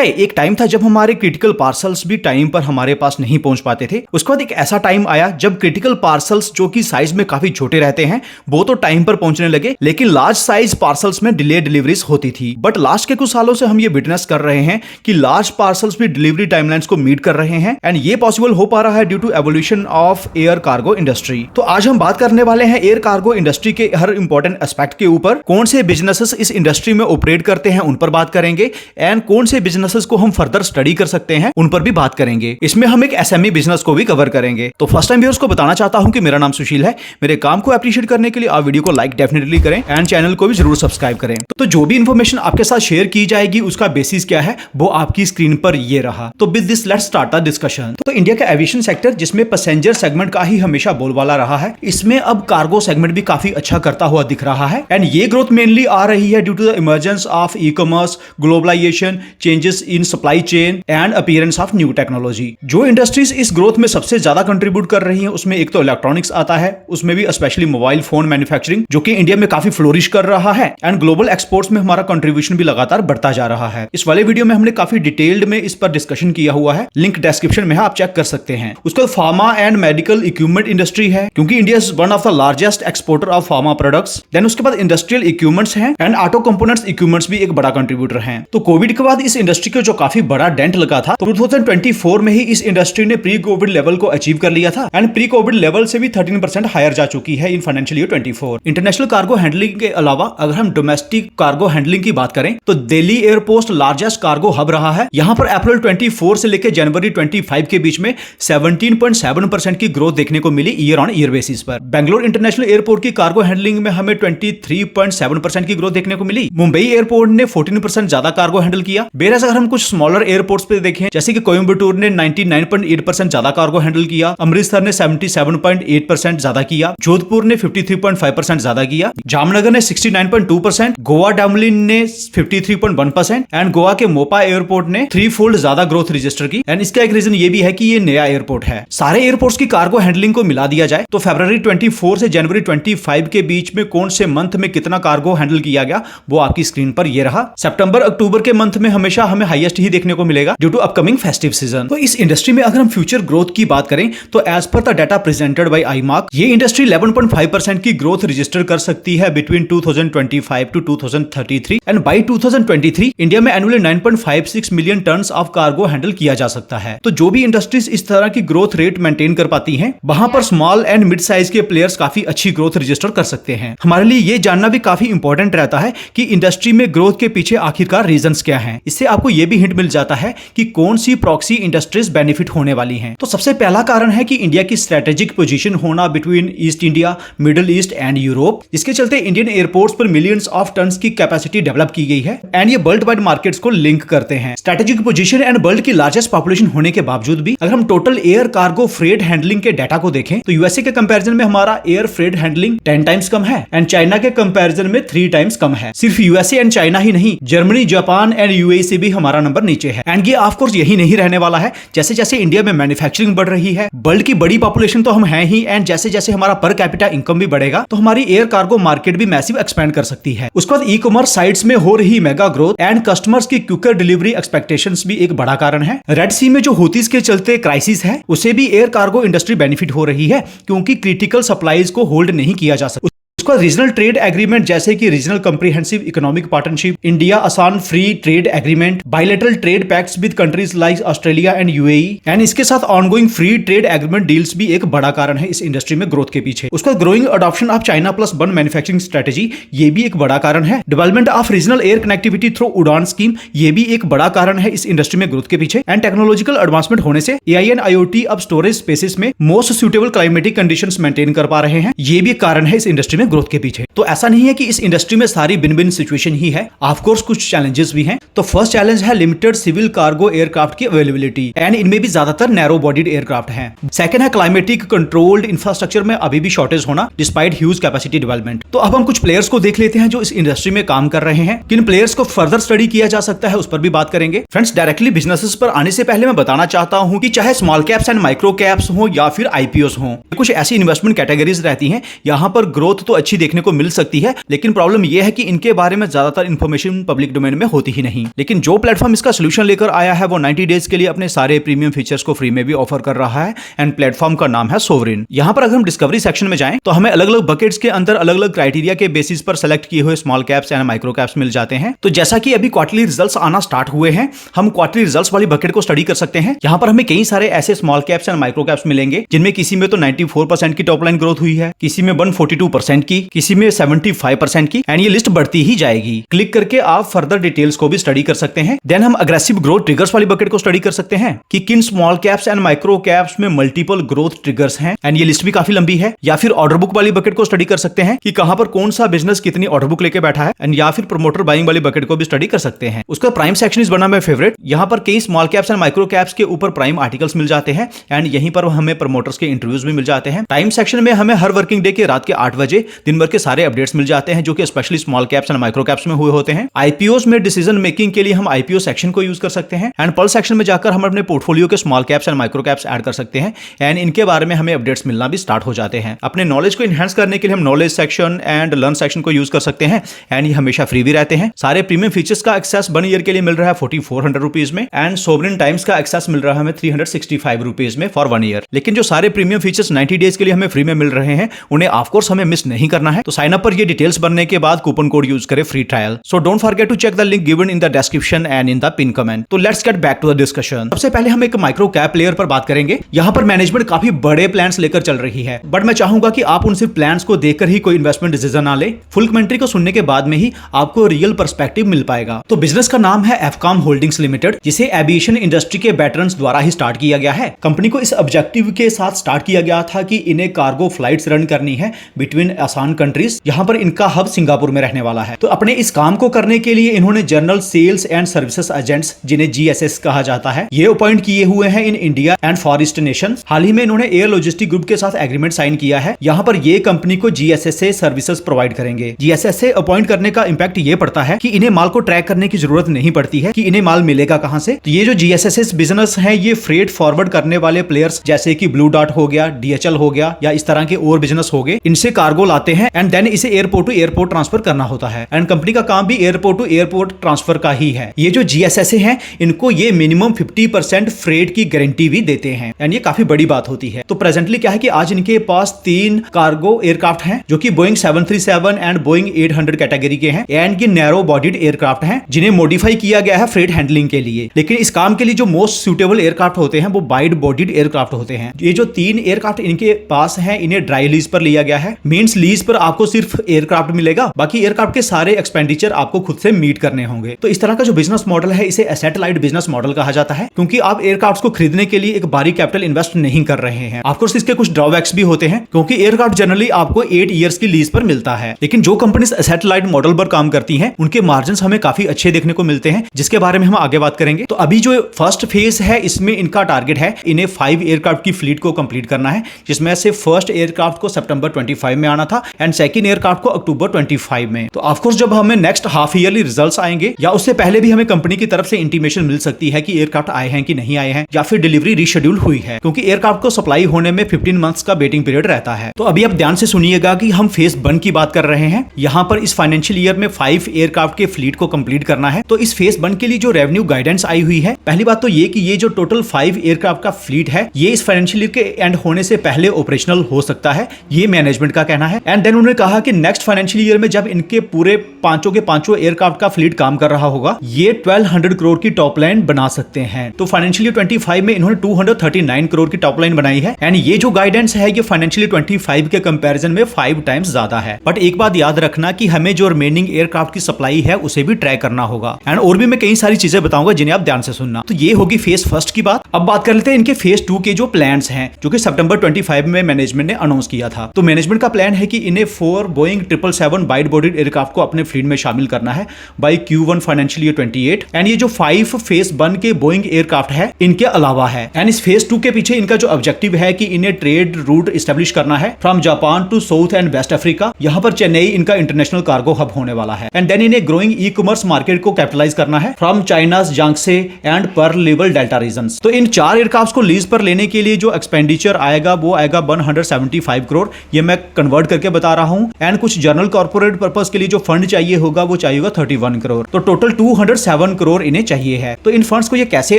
है एक टाइम था जब हमारे क्रिटिकल पार्सल्स भी टाइम पर हमारे पास नहीं पहुंच पाते थे। उसके बाद एक ऐसा टाइम आया जब क्रिटिकल पार्सल्स जो कि साइज में काफी छोटे रहते हैं वो तो टाइम पर पहुंचने लगे, लेकिन लार्ज साइज पार्सल्स में डिले डिलीवरीज होती थी। बट लास्ट के कुछ सालों से हम ये विटनेस कर रहे हैं कि लार्ज पार्सल्स भी डिलीवरी टाइमलाइंस को मीट कर रहे हैं एंड ये पॉसिबल हो पा रहा है due to evolution of air cargo industry. तो आज हम बात करने वाले हैं एयर कार्गो इंडस्ट्री के हर इंपॉर्टेंट एस्पेक्ट के ऊपर। कौन से बिजनेसेस इस इंडस्ट्री में ऑपरेट करते हैं उन पर बात करेंगे एंड कौन से बिजनेसेस को हम फर्दर स्टडी कर सकते हैं उन पर भी बात करेंगे। इसमें हम एक एसएमई बिजनेस को भी कवर करेंगे। तो फर्स्ट टाइम व्यूअर्स को बताना चाहता हूं कि मेरा नाम सुशील है। मेरे काम को अप्रिशिएट करने के लिए आप वीडियो को लाइक डेफिनेटली करें एंड चैनल को भी जरूर सब्सक्राइब करें। तो जो भी इंफॉर्मेशन आपके साथ शेयर की जाएगी उसका बेसिस क्या है वो आपकी स्क्रीन पर ये रहा। तो with this let's start the discussion. तो इंडिया का एविएशन सेक्टर जिसमें पैसेंजर सेगमेंट का ही हमेशा बोलबाला रहा है, इसमें अब कार्गो सेगमेंट भी काफी अच्छा करता हुआ दिख रहा है एंड ये ग्रोथ मेनली आ रही है due to the emergence of e commerce, globalisation, changes in supply chain and appearance of new technology. जो इंडस्ट्रीज इस ग्रोथ में सबसे ज्यादा कंट्रीब्यूट कर रही हैं उसमें एक तो इलेक्ट्रॉनिक्स आता है, उसमें भी स्पेशली मोबाइल फोन मैन्युफैक्चरिंग जो कि इंडिया में काफी फ्लोरिश कर रहा है एंड ग्लोबल एक्सपोर्ट्स में हमारा कंट्रीब्यूशन भी लगातार बढ़ता जा रहा है। इस वाले वीडियो में हमने काफी डिटेल्ड में इस पर डिस्कशन किया हुआ है, लिंक डिस्क्रिप्शन में है, आप चेक कर सकते हैं। उसके बाद pharma and medical equipment industry है क्योंकि India is one of the largest exporter of pharma products. Then उसके बाद इंडस्ट्रियल इक्विपमेंट्स हैं एंड ऑटो कंपोनेंट्स इक्विपमेंट्स भी एक बड़ा कंट्रीब्यूटर हैं। तो कोविड के बाद इस इंडस्ट्री को जो काफी बड़ा डेंट लगा था, तो 2024 में ही इस इंडस्ट्री ने प्री कोविड लेवल को अचीव कर लिया था एंड प्री कोविड लेवल से भी 13% हायर जा चुकी है in financial year 24। International cargo handling के अलावा अगर हम डोमेस्टिक कार्गो हैंडलिंग की बात करें तो Delhi airport largest cargo hub रहा है। यहां पर अप्रैल 24 से लेकर जनवरी 25 के बीच में 17.7% की ग्रोथ देखने को मिली ईयर ऑन ईयर बेसिस पर। बेंगलोर इंटरनेशनल एयरपोर्ट की कार्गो हैंडलिंग में हमें 23.7% की ग्रोथ देखने को मिली। मुंबई एयरपोर्ट ने 14% ज्यादा कार्गो हैंडल किया। बेरस अगर हम कुछ स्मॉलर एयरपोर्ट्स पे देखें जैसे कि कोयम्बटूर ने 99.8% ज्यादा कार्गो हैंडल किया, अमृतसर ने 77.8% ज्यादा किया, जोधपुर ने 53.5% ज्यादा किया, जामनगर ने 69.2%, गोवा डामलिन ने 53.1% एंड गोवा के मोपा एयरपोर्ट ने 3 फोल्ड ज्यादा ग्रोथ रजिस्टर की। एंड इसका एक रीजन ये भी है कि ये नया एयरपोर्ट है। सारे एयरपोर्ट्स की कार्गो हैंडलिंग को मिला दिया जाए तो फरवरी 24 से जनवरी 25 के बीच में कौन से मंथ में कितना कार्गो हैंडल किया गया वो आपकी स्क्रीन पर ये रहा। सितंबर अक्टूबर के मंथ में हमेशा हमें हाईएस्ट ही देखने को मिलेगा due to upcoming festive season. तो इस इंडस्ट्री में अगर हम फ्यूचर ग्रोथ की बात करें तो as per the data presented by IMARC ये इंडस्ट्री 11.5% की ग्रोथ रजिस्टर कर सकती है between 2025 to 2033 and by 2023 India में annually 9.56 million tons of cargo handle किया जा सकता है। तो जो भी इंडस्ट्रीज इस तरह की ग्रोथ रेट मेंटेन कर पाती हैं वहां पर स्मॉल एंड मिड साइज के प्लेयर्स काफी अच्छी ग्रोथ रजिस्टर कर सकते हैं। हमारे लिए ये जानना भी काफी इंपॉर्टेंट रहता है कि इंडस्ट्री में ग्रोथ के पीछे आखिरकार रीजंस क्या हैं। इससे आपको ये भी हिंट मिल जाता है कि कौन सी प्रॉक्सी इंडस्ट्रीज बेनिफिट होने वाली हैं। तो सबसे पहला कारण है कि इंडिया की स्ट्रेटेजिक पोजीशन होना between east India, middle east and Europe. इसके चलते इंडियन एयरपोर्ट्स पर मिलियंस ऑफ टन्स की कैपेसिटी डेवलप की गई है एंड ये वर्ल्ड वाइड मार्केट्स को लिंक करते हैं। स्ट्रेटेजिक पोजीशन एंड वर्ल्ड की लार्जेस्ट पॉपुलेशन होने के बावजूद भी अगर हम total air cargo freight handling के डाटा को देखें तो यूएसए के कंपैरिजन में हमारा एयर फ्रेट हैंडलिंग 10 टाइम्स कम है एंड चाइना के कंपैरिजन में 3 टाइम्स कम है। सिर्फ यूएसए एंड चाइना ही नहीं, जर्मनी, जापान एंड यूएई से भी हमारा नंबर नीचे है एंड ये ऑफ कोर्स यही नहीं रहने वाला है। जैसे जैसे इंडिया में मैन्युफैक्चरिंग बढ़ रही है, वर्ल्ड की बड़ी पॉपुलेशन तो हम हैं ही एंड जैसे जैसे हमारा पर कैपिटा इनकम भी बढ़ेगा तो हमारी एयर कार्गो मार्केट भी मैसिव एक्सपेंड कर सकती है। उसके बाद ई कॉमर्स साइट्स में हो रही मेगा ग्रोथ एंड कस्टमर्स की क्विकर डिलीवरी एक्सपेक्टेशंस भी एक बड़ा कारण है। रेड सी में जो हूतीज के चलते क्राइसिस है उसे भी एयर कार्गो इंडस्ट्री बेनिफिट हो रही है क्योंकि क्रिटिकल सप्लाईज को होल्ड नहीं किया जा सकता। उसका रीजनल ट्रेड एग्रीमेंट जैसे कि regional comprehensive economic partnership, India ASEAN free trade agreement, bilateral trade pacts with countries like Australia and UAE and इसके साथ ongoing free trade agreement deals भी एक बड़ा कारण है इस इंडस्ट्री में ग्रोथ के पीछे। उसका growing adoption of China plus one manufacturing strategy ये भी एक बड़ा कारण है। Development of regional air connectivity through उड़ान स्कीम ये भी एक बड़ा कारण है इस इंडस्ट्री में ग्रोथ के पीछे एंड टेक्नोलॉजिकल एडवांसमेंट होने से एआई एंड आईओटी अब स्टोरेज स्पेसेस में most suitable climatic conditions maintain कर पा रहे हैं। ये भी एक कारण है इस इंडस्ट्री में ग्रोथ के पीछे। तो ऐसा नहीं है कि इस इंडस्ट्री में सारी बिन बिन सिचुएशन ही है, ऑफ कोर्स कुछ चैलेंजेस भी हैं। तो फर्स्ट चैलेंज है लिमिटेड सिविल कार्गो एयरक्राफ्ट की अवेलेबिलिटी एंड इनमें भी ज्यादातर नैरो बॉडीड एयरक्राफ्ट हैं। सेकंड है क्लाइमेटिक कंट्रोल्ड इंफ्रास्ट्रक्चर में अभी भी शॉर्टेज होना डिस्पाइट ह्यूज कैपेसिटी डेवलपमेंट। तो अब हम कुछ प्लेयर्स को देख लेते हैं जो इस इंडस्ट्री में काम कर रहे हैं। किन प्लेयर्स को फर्दर स्टडी किया जा सकता है उस पर भी बात करेंगे। फ्रेंड्स, डायरेक्टली बिजनेसेस पर आने से पहले मैं बताना चाहता हूं कि चाहे small caps and micro caps हो या फिर आईपीओस हो, कुछ ऐसी इन्वेस्टमेंट कैटेगरीज रहती हैं, यहां पर ग्रोथ तो अच्छी देखने को मिल सकती है, लेकिन प्रॉब्लम यह है कि इनके बारे में ज्यादातर इन्फॉर्मेशन पब्लिक डोमेन में होती ही नहीं। लेकिन जो प्लेटफॉर्म इसका सोल्यूशन लेकर आया है वो 90 डेज के लिए अपने सारे प्रीमियम फीचर्स को फ्री में भी ऑफर कर रहा है एंड प्लेटफॉर्म का नाम है सोवरिन। यहाँ पर अगर हम डिस्कवरी सेक्शन में जाएं तो हमें अलग अलग बकेट्स के अंदर अलग अलग क्राइटेरिया के बेसिस पर सेलेक्ट किए हुए small caps and micro caps मिल जाते हैं। तो जैसा कि अभी क्वार्टरली रिजल्ट्स आना स्टार्ट हुए हैं, हम क्वार्टरली रिजल्ट्स वाली बकेट को स्टडी कर सकते हैं। यहाँ पर हमें कई सारे ऐसे small caps and micro caps मिलेंगे जिनमें किसी में तो 94% की टॉप लाइन ग्रोथ हुई है, किसी में 142% की, किसी में 75% की, एंड ये लिस्ट बढ़ती ही जाएगी। क्लिक करके आप फर्दर डिटेल्स को भी स्टडी कर सकते हैं। देन हम अग्रेसिव ग्रोथ ट्रिगर्स वाली बकेट को स्टडी कर सकते हैं कि किन small caps and micro caps में मल्टीपल ग्रोथ ट्रिगर्स हैं, एंड ये लिस्ट भी काफी लंबी है। या फिर ऑर्डर बुक वाली बकेट को स्टडी कर सकते हैं कि कहां पर कौन सा बिजनेस कितनी ऑर्डर बुक लेके बैठा है, एंड या फिर प्रमोटर बाइंग वाली बकेट को भी स्टडी कर सकते हैं। उसका प्राइम सेक्शन इज बना मेरा फेवरेट। यहाँ पर कई small caps and micro caps के ऊपर प्राइम आर्टिकल्स मिल जाते हैं एंड यहीं पर हमें प्रमोटर्स के इंटरव्यूज भी मिल जाते हैं। टाइम सेक्शन में हमें हर वर्किंग डे के रात के 8 बजे दिन भर के सारे अपडेट्स मिल जाते हैं जो कि specially small caps and micro caps में हुए होते हैं। आईपीओस में डिसीजन मेकिंग के लिए हम आईपीओ सेक्शन को यूज कर सकते हैं एंड पल सेक्शन में जाकर हम अपने पोर्टफोलियो के small caps and micro caps add कर सकते हैं एंड इनके बारे में हमें अपडेट्स मिलना भी स्टार्ट हो जाते हैं। अपने नॉलेज को एनहांस करने के लिए हम knowledge section and learn section को यूज कर सकते हैं एंड ये हमेशा फ्री भी रहते हैं। सारे प्रीमियम फीचर्स का एक्सेस 1 ईयर के लिए मिल रहा है 4400 रुपीज में एंड सोवरिन टाइम्स का एक्सेस मिल रहा है हमें 365 रुपीज में फॉर 1 ईयर। लेकिन जो सारे प्रीमियम फीचर्स 90 डेज के लिए हमें फ्री में मिल रहे हैं उन्हें ऑफ कोर्स हमें मिस नहीं करना है। तो साइन अप पर ये डिटेल्स बनने के बाद कूपन कोड यूज करें free trial. So don't forget to check the link given in the description and in the pin comment. तो let's get back to the discussion. सबसे पहले हम एक माइक्रो कैप प्लेयर पर बात करेंगे। यहाँ पर मैनेजमेंट काफी बड़े प्लान्स लेकर चल रही है, बट मैं चाहूंगा कि आप उन सिर्फ प्लान्स को देखकर ही कोई इन्वेस्टमेंट डिसीजन ना ले। फुल कमेंट्री को सुनने के बाद में ही आपको रियल पर्सपेक्टिव मिल पाएगा। तो बिजनेस का नाम है एफकॉम होल्डिंग्स लिमिटेड, जिसे एविएशन इंडस्ट्री के वेटरन्स द्वारा ही स्टार्ट किया गया है। कंपनी को इस ऑब्जेक्टिव के साथ स्टार्ट किया गया था कि इन्हें कार्गो फ्लाइट्स रन करनी है बिटवीन आसान कंट्रीज। यहाँ पर इनका हब सिंगापुर में रहने वाला है। तो अपने इस काम को करने के लिए इन्होंने general sales and services agents, जिन्हें जीएसएस कहा जाता है, ये अपॉइंट किए हुए हैं in India and far east nation. हाल ही में इन्होंने एयर लॉजिस्टिक ग्रुप के साथ एग्रीमेंट साइन किया है। यहाँ पर ये कंपनी को जीएसएस से सर्विसेज प्रोवाइड करेंगे। जीएसएस से अपॉइंट करने का इंपैक्ट ये पड़ता है कि इन्हें माल को ट्रैक करने की जरूरत नहीं पड़ती है कि इन्हें माल मिलेगा कहां से। तो ये जो जीएसएस बिजनेस है ये फ्रेट फॉरवर्ड करने वाले प्लेयर्स जैसे कि ब्लू डार्ट हो गया, डीएचएल हो गया या इस तरह के और बिजनेस हो गए, इनसे कार्गो लाते हैं एंड देन इसे एयरपोर्ट टू एयरपोर्ट ट्रांसफर करना होता है। एंड कंपनी का काम भी एयरपोर्ट टू एयरपोर्ट ट्रांसफर का ही है। ये जो जीएसएस हैं इनको ये मिनिमम 50% फ्रेट की गारंटी भी देते हैं एंड ये काफी बड़ी बात होती है। तो प्रेजेंटली क्या है कि आज इनके पास 3 कार्गो एयरक्राफ्ट हैं जो कि बोइंग 737 एंड बोइंग 800 कैटेगरी के हैं एंड ये नैरो बॉडीड एयरक्राफ्ट हैं जिन्हें मॉडिफाई किया गया है फ्रेट हैंडलिंग के लिए। लेकिन इस काम के लिए जो मोस्ट सुटेबल एयरक्राफ्ट होते हैं वो वाइड बॉडीड एयरक्राफ्ट होते हैं। ये जो 3 एयरक्राफ्ट इनके पास हैं इन्हें ड्राई लीज पर लिया गया है। मींस लीज पर आपको सिर्फ एयरक्राफ्ट मिलेगा, बाकी एयरक्राफ्ट के सारे एक्सपेंडिचर आपको खुद से मीट करने होंगे। तो इस तरह का जो बिजनेस मॉडल है इसे एसेट लाइट बिजनेस मॉडल कहा जाता है, क्योंकि आप एयरक्राफ्ट को खरीदने के लिए एक भारी कैपिटल इन्वेस्ट नहीं कर रहे हैं। ऑफकोर्स इसके कुछ ड्रॉबैक्स भी होते हैं क्योंकि एयरक्राफ्ट जनरली आपको 8 ईयर्स की लीज पर मिलता है। लेकिन जो कंपनी एसेट लाइट मॉडल पर काम करती हैं उनके मार्जिन हमें काफी अच्छे देखने को मिलते हैं, जिसके बारे में हम आगे बात करेंगे। तो अभी जो फर्स्ट फेज है इसमें इनका टारगेट है इन्हें 5 एयरक्राफ्ट की फ्लीट को कंप्लीट करना है, जिसमें से फर्स्ट एयरक्राफ्ट को सितंबर 25 में आना था एंड सेकंड एयरक्राफ्ट को अक्टूबर 25 में। तो ऑफकोर्स जब हमें नेक्स्ट हाफ ईयरली रिजल्ट्स आएंगे या उससे पहले भी हमें कंपनी की तरफ से इंटीमेशन मिल सकती है कि एयरक्राफ्ट आए हैं कि नहीं आए हैं या फिर डिलीवरी रीशेड्यूल हुई है, क्योंकि एयरक्राफ्ट को सप्लाई होने में 15 मंथ्स का वेटिंग पीरियड रहता है। तो अभी आप ध्यान से सुनिएगा कि हम फेज 1 की बात कर रहे हैं। यहाँ पर इस फाइनेंशियल ईयर में 5 एयरक्राफ्ट के फ्लीट को कंप्लीट करना है। तो इस फेज 1 के लिए जो रेवेन्यू गाइडेंस आई हुई है, पहली बात तो ये कि ये जो टोटल 5 एयरक्राफ्ट का फ्लीट है ये इस फाइनेंशियल ईयर के एंड होने से पहले ऑपरेशनल हो सकता है, ये मैनेजमेंट का कहना है। एंड देन उन्होंने कहा कि नेक्स्ट फाइनेंशियल ईयर में जब इनके पूरे पांचों के पांचों एयरक्राफ्ट का फ्लीट काम कर रहा होगा ये 1200 करोड़ की टॉप लाइन बना सकते हैं। तो फाइनेंशियल ईयर 25 में इन्होंने 239 करोड़ की टॉप लाइन बनाई है एंड ये जो गाइडेंस है ये फाइनेंशियल ईयर 25 के कंपैरिजन में 5 टाइम्स ज्यादा है। बट एक बात याद रखना कि हमें जो रिमेनिंग एयरक्राफ्ट की सप्लाई है उसे भी ट्रैक करना होगा एंड और भी मैं कई सारी चीजें बताऊंगा जिन्हें आप ध्यान से सुनना। तो ये होगी फेज 1 की बात। अब बात कर लेते हैं इनके फेज 2 के जो प्लान्स हैं जो कि सितंबर 25 में मैनेजमेंट ने अनाउंस किया था। तो मैनेजमेंट का प्लान है कि इन्हें 4 बोइंग 777 वाइड बॉडीड एयरक्राफ्ट को अपने फ्लीट में शामिल करना है bye Q1 financial year 28 and ये जो 5 फेज 1 के बोइंग एयरक्राफ्ट है इनके अलावा है। एंड इस फेज 2 के पीछे इनका जो ऑब्जेक्टिव है कि इन्हें ट्रेड रूट एस्टेब्लिश करना है from Japan to south and west Africa. यहाँ पर चेन्नई इनका इंटरनेशनल कार्गो हब होने वाला है एंड देन इन्हें ग्रोइंग ई कॉमर्स मार्केट को कैपिटलाइज करना है from China's Yangtze and Pearl level delta regions. तो इन 4 एयरक्राफ्ट को लीज पर लेने के लिए जो एक्सपेंडिचर आएगा वो आएगा 175 करोड़। ये मैं कन्वर्ट करके बता रहा हूँ, एंड कुछ जनरल कॉर्पोरेट पर्पस के लिए जो फंड चाहिए होगा वो चाहिए 31 करोड़। तो टोटल 207 करोड़ इन्हें चाहिए है। तो इन फंड्स को ये कैसे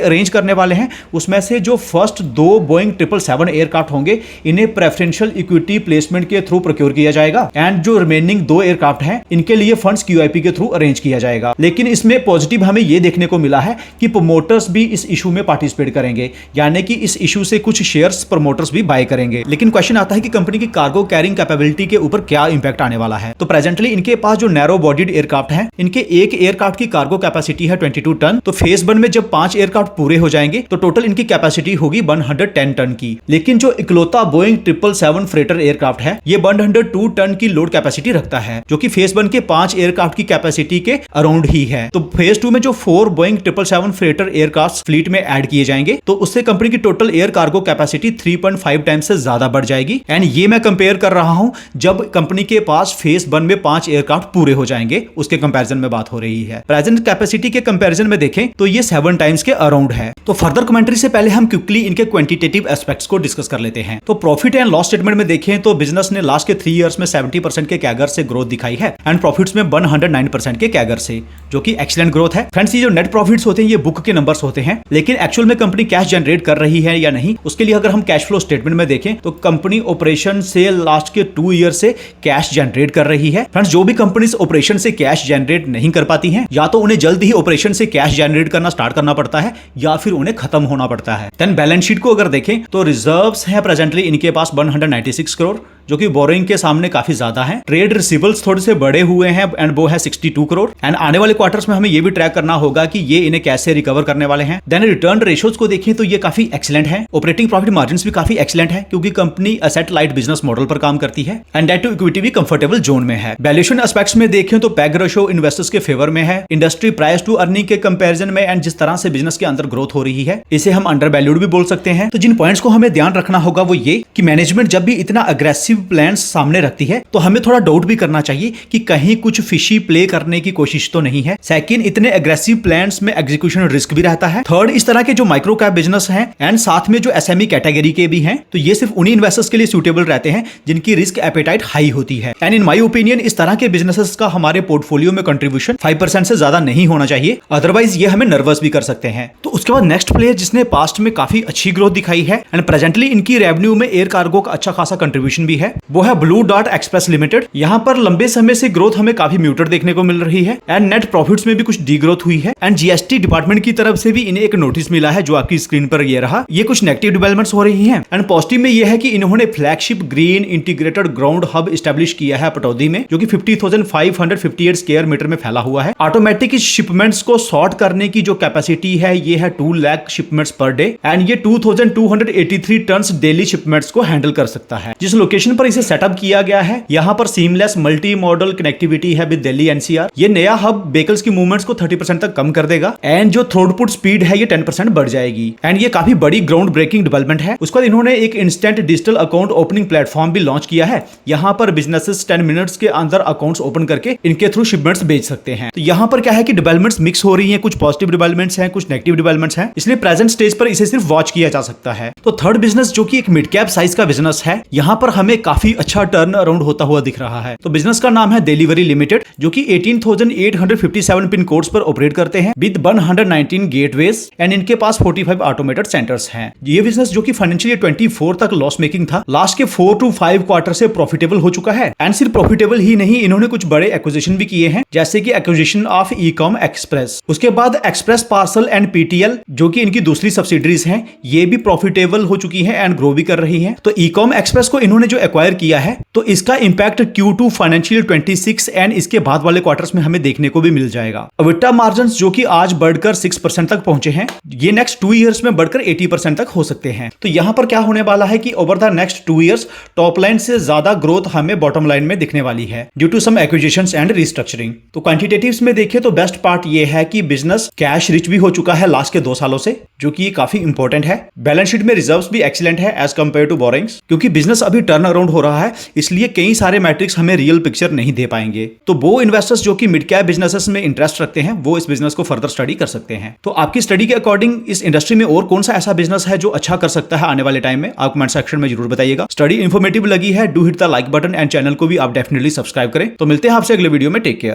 अरेंज करने वाले हैं, उसमें से जो फर्स्ट 2 बोइंग 777 एयरक्राफ्ट होंगे इन्हें प्रेफरेंशियल इक्विटी प्लेसमेंट के थ्रू प्रोक्योर किया जाएगा, एंड जो रिमेनिंग 2 एयरक्राफ्ट हैं इनके लिए फंड्स QIP के थ्रू अरेंज किया जाएगा। लेकिन इसमें पॉजिटिव हमें यह देखने को मिला है कि प्रमोटर्स भी इस इशू में पार्टिसिपेट करेंगे, यानी कि इस इशू से कुछ शेयर्स प्रमोटर्स भी बाय करेंगे। लेकिन क्वेश्चन आता है कि कंपनी की कार्गो कैरिंग कैपेबिलिटी के ऊपर क्या इंपैक्ट आने वाला है। तो प्रेजेंटली इनके पास जो नैरो बॉडीड एयरक्राफ्ट है, इनके एक एयरक्राफ्ट की कार्गो कैपेसिटी है 22 टन। तो फेज 1 में जब 5 एयरक्राफ्ट पूरे हो जाएंगे तो टोटल इनकी कैपेसिटी होगी 110 टन की। लेकिन जो इकलौता बोइंग 777 फ्रेटर एयरक्राफ्ट है ये 102 टन की लोड कैपेसिटी रखता है, जो कि फेज 1 के 5 एयरक्राफ्ट की कैपेसिटी के अराउंड ही है। तो फेज 2 में जो 4 बोइंग 777 फ्रेटर एयरक्राफ्ट फ्लीट में ऐड किए जाएंगे तो उससे कंपनी की total air cargo capacity 3.5 times से ज्यादा बढ़ जाएगी। एंड ये मैं कंपेयर कर रहा हूं जब कंपनी के पास फेज 1 में 5 एयरक्राफ्ट पूरे हो जाएंगे, उसके कंपैरिजन में बात हो रही है। प्रेजेंट कैपेसिटी के कंपैरिजन में देखें तो ये 7 टाइम्स के अराउंड है। तो फर्दर कमेंट्री से पहले हम क्विकली इनके क्वांटिटेटिव एस्पेक्ट्स को डिस्कस कर लेते हैं। तो प्रॉफिट एंड लॉस स्टेटमेंट में देखें तो बिजनेस ने लास्ट के 3 इयर्स में 70% के कैगर से ग्रोथ दिखाई है, एंड प्रॉफिट्स में 109% के कैगर से, जो कि एक्सीलेंट ग्रोथ है। फ्रेंड्स, ये जो नेट प्रॉफिट्स होते हैं ये बुक के नंबर्स होते हैं, लेकिन एक्चुअल में कंपनी कैश जनरेट कर रही है या नहीं, उसके लिए अगर हम कैश फ्लो स्टेटमेंट में देखें तो कंपनी ऑपरेशन से लास्ट के 2 ईयर से कैश जनरेट कर रही है। फ्रेंड्स, जो भी कंपनीज ऑपरेशन से कैश जनरेट नहीं कर पाती हैं, या तो उन्हें जल्द ही ऑपरेशन से कैश जनरेट करना स्टार्ट करना पड़ता है या फिर उन्हें खत्म होना पड़ता है। देन बैलेंस शीट को अगर देखें तो रिजर्व्स है प्रेजेंटली इनके पास 196 करोड़, जो कि बोरोइंग के सामने काफी ज्यादा है। ट्रेड रिसीवेबल्स थोड़े से बड़े हुए हैं एंड वो है 62 करोड़। एंड आने वाले क्वार्टर्स में हमें ये भी ट्रैक करना होगा कि ये इन्हें कैसे रिकवर करने वाले हैं। देन रिटर्न रेशियोज को देखें तो ये काफी एक्सीलेंट है। ऑपरेटिंग प्रॉफिट मार्जिन्स भी काफी एक्सीलेंट है, क्योंकि company asset light business model पर काम करती है, एंड डेट टू इक्विटी भी कंफर्टेबल जोन में है। वैल्यूएशन एस्पेक्ट्स में देखें तो पैग रेशियो इन्वेस्टर्स के फेवर में है। इंडस्ट्री प्राइस टू अर्निंग के कंपैरिजन में एंड जिस तरह से बिजनेस के अंदर ग्रोथ हो रही है, इसे हम अंडर वैल्यूड भी बोल सकते हैं। तो जिन पॉइंट्स को हमें ध्यान रखना होगा वो ये कि मैनेजमेंट जब भी इतना अग्रेसिव प्लान सामने रखती है तो हमें थोड़ा डाउट भी करना चाहिए कि कहीं कुछ फिशी प्ले करने की कोशिश तो नहीं है। सेकंड, इतने एग्रेसिव प्लान्स में एग्जीक्यूशन रिस्क भी रहता है। थर्ड, इस तरह के जो माइक्रो कैप बिजनेस हैं एंड साथ में जो एसएमई कैटेगरी के भी हैं, तो ये सिर्फ उन्हीं इन्वेस्टर्स के लिए सूटेबल रहते हैं जिनकी रिस्क एपेटाइट हाई होती है। एंड इन माय ओपिनियन इस तरह के बिजनेसेस का हमारे पोर्टफोलियो में कंट्रीब्यूशन 5% से ज्यादा नहीं होना चाहिए, अदरवाइज ये हमें नर्वस भी कर सकते हैं। तो उसके बाद नेक्स्ट प्लेयर जिसने पास्ट में काफी अच्छी ग्रोथ दिखाई है एंड प्रेजेंटली इनकी रेवेन्यू में एयर कार्गो का अच्छा खासा कंट्रीब्यूशन भी है, वो है ब्लू डार्ट एक्सप्रेस लिमिटेड। यहां पर लंबे समय से ग्रोथ हमें काफी म्यूटेड देखने को मिल रही है, एंड नेट प्रॉफिट्स में भी कुछ डी ग्रोथ हुई है। एंड जीएसटी डिपार्टमेंट की तरफ से भी इन्हें एक नोटिस मिला है, जो आपकी स्क्रीन पर ये रहा। ये कुछ नेगेटिव डेवलपमेंट्स हो रही हैं, एंड पॉजिटिव में यह है कि इन्होंने flagship green integrated ground hub establish किया है पटौदी में, जो कि 50,558 स्क्वायर मीटर में फैला हुआ है। ऑटोमेटिक शिपमेंट्स को सॉर्ट करने की जो कैपेसिटी है ये है 2 lakh shipments per day, and ये 2283 टन डेली शिपमेंट्स को हैंडल कर सकता है। जिस लोकेशन पर इसे सेटअप किया गया है यहाँ पर सीमलेस मल्टी मॉडल कनेक्टिविटी है विद दिल्ली एनसीआर। ये नया हब व्हीकल्स की मूवमेंट्स को 30% तक कम कर देगा, एंड जो थ्रोटपुट स्पीड है ये 10% बढ़ जाएगी, एंड ये काफी बड़ी ग्राउंड ब्रेकिंग डेवलपमेंट है। उसके बाद इन्होंने एक instant digital account opening platform भी लॉन्च किया है। यहाँ पर बिजनेसेस 10 मिनट्स के अंदर अकाउंट्स ओपन करके इनके थ्रू शिपमेंट्स बेच सकते हैं। तो यहाँ पर क्या है कि डेवलपमेंट्स मिक्स हो रही है, कुछ पॉजिटिव डेवलपमेंट्स हैं, कुछ नेगेटिव डेवलपमेंट्स हैं, इसलिए प्रेजेंट स्टेज पर इसे सिर्फ वॉच किया जा सकता है। तो थर्ड बिजनेस जो कि एक मिड कैप साइज का बिजनेस है, यहाँ पर हमें काफी अच्छा टर्न अराउंड होता हुआ दिख रहा है। तो बिजनेस का नाम है डिलीवरी लिमिटेड, जो कि 18,857 पिन कोड्स पर ऑपरेट करते हैं विद 119 गेटवेज, एंड इनके पास 45 ऑटोमेटेड सेंटर्स हैं। ये बिजनेस जो कि फाइनेंशियल 24 तक लॉस मेकिंग था, लास्ट के 4 to 5 क्वार्टर से प्रॉफिटेबल हो चुका है। एंड सिर्फ प्रॉफिटेबल ही नहीं, इन्होंने कुछ बड़े एक्विजिशन भी किए हैं, जैसे कि एक्विजिशन ऑफ ईकॉम एक्सप्रेस। उसके बाद एक्सप्रेस पार्सल एंड पीटीएल, जो कि इनकी दूसरी सब्सिडरीज हैं, ये भी प्रॉफिटेबल हो चुकी है एंड ग्रो भी कर रही है। तो ईकॉम एक्सप्रेस को इन्होंने जो एक्वायर किया है, तो इसका इंपैक्ट Q2 फाइनेंशियल 26 एंड इसके बाद वाले क्वार्टर्स में हमें देखने को भी मिल जाएगा। EBITDA मार्जिन्स जो कि आज बढ़कर 6% तक पहुंचे हैं, ये नेक्स्ट 2 इयर्स में बढ़कर 80% तक हो सकते हैं। तो यहां पर क्या होने वाला है कि over the next 2 years top line से ज्यादा ग्रोथ हमें बॉटम लाइन में दिखने वाली है due to some acquisitions and restructuring. तो क्वांटिटेटिव्स में देखें तो बेस्ट पार्ट ये है कि बिजनेस कैश रिच भी हो चुका है लास्ट के 2 सालों से, जो कि काफी इंपॉर्टेंट है। बैलेंस शीट में रिजर्व्स भी एक्सीलेंट है एज कंपेयर टू बोरिंग्स, क्योंकि बिजनेस अभी टर्न अराउंड हो रहा है, इसलिए कई सारे मैट्रिक्स हमें रियल पिक्चर नहीं दे पाएंगे। तो वो इन्वेस्टर्स जो कि मिड कैप बिजनेसेस में इंटरेस्ट रखते हैं, वो इस बिजनेस को फर्दर स्टडी कर सकते हैं। तो आपकी स्टडी के अकॉर्डिंग इस इंडस्ट्री में और कौन सा ऐसा बिजनेस है जो अच्छा कर सकता है आने वाले टाइम में, आप कमेंट सेक्शन में जरूर बताइएगा। स्टडी इंफॉर्मेटिव लगी है, do hit the like like button and channel को भी आप डेफिनेटली सब्सक्राइब करें। तो मिलते हैं आपसे अगले वीडियो में, टेक केयर।